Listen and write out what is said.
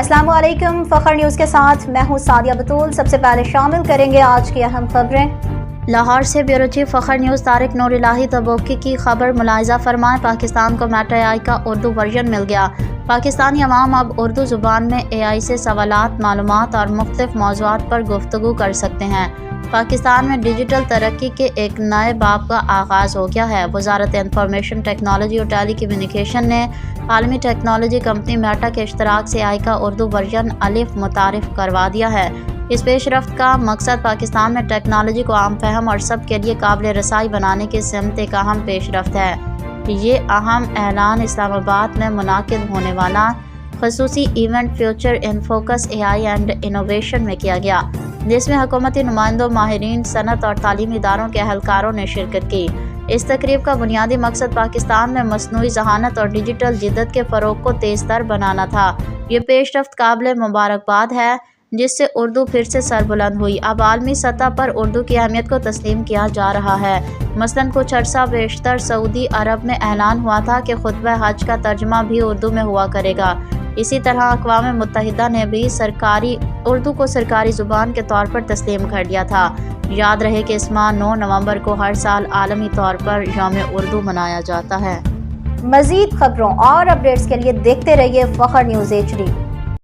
अस्सलाम वालेकुम। फखर न्यूज़ के साथ मैं हूँ सादिया बतूल। सबसे पहले शामिल करेंगे आज की अहम खबरें। लाहौर से ब्यूरो चीफ फखर न्यूज़ तारिक नूर इलाही तबोकी की खबर मुलाहिजा फरमाएं। पाकिस्तान को मेटा AI का उर्दू वर्जन मिल गया। पाकिस्तानी अवाम अब उर्दू ज़ुबान में AI से सवालात, मालूमात और मुख्तलिफ मौज़ूआत पर गुफ्तगू कर सकते हैं। पाकिस्तान में डिजिटल तरक्की के एक नए बाब का आगाज़ हो गया है। वज़ारत इंफॉर्मेशन टेक्नोलॉजी और टेली कम्युनिकेशन ने आलमी टेक्नोलॉजी कंपनी मेटा के इश्तराक से AI का उर्दू वर्जन अलिफ मुतारिफ करवा दिया है। इस पेशरफ्त का मकसद पाकिस्तान में टेक्नोलॉजी को आम फहम और सब के लिए काबिल रसाई बनाने की सिमत एक अहम पेशरफ्त है। ये अहम ऐलान इस्लामाबाद में मुनाकिद होने वाला खसूसी event future in focus AI and innovation में किया गया, जिसमें हुकूमती नुमाइंदों, माहिरीन सनत और तालीमी इदारों के अहलकारों ने शिरकत की। इस तकरीब का बुनियादी मकसद पाकिस्तान में मसनूई ज़हानत और डिजिटल जिद्दत के फ़रोग को तेज़तर बनाना था। ये पेशरफ्त काबिल मुबारकबाद है, जिससे उर्दू फिर से सरबुलंद हुई। अब आलमी सतह पर उर्दू की अहमियत को तस्लीम किया जा रहा है। मसलन कुछ अर्सा बेशतर सऊदी अरब में ऐलान हुआ था कि खुतबा हज का तर्जमा भी उर्दू में हुआ करेगा। इसी तरह अक़वाम मुत्तहिदा ने भी सरकारी उर्दू को सरकारी ज़ुबान के तौर पर तस्लीम कर लिया था। याद रहे कि इस माह 9 नवंबर को हर साल आलमी तौर पर यौम उर्दू मनाया जाता है। मज़ीद खबरों और अपडेट्स के लिए देखते रहिए फखर न्यूज़ HD।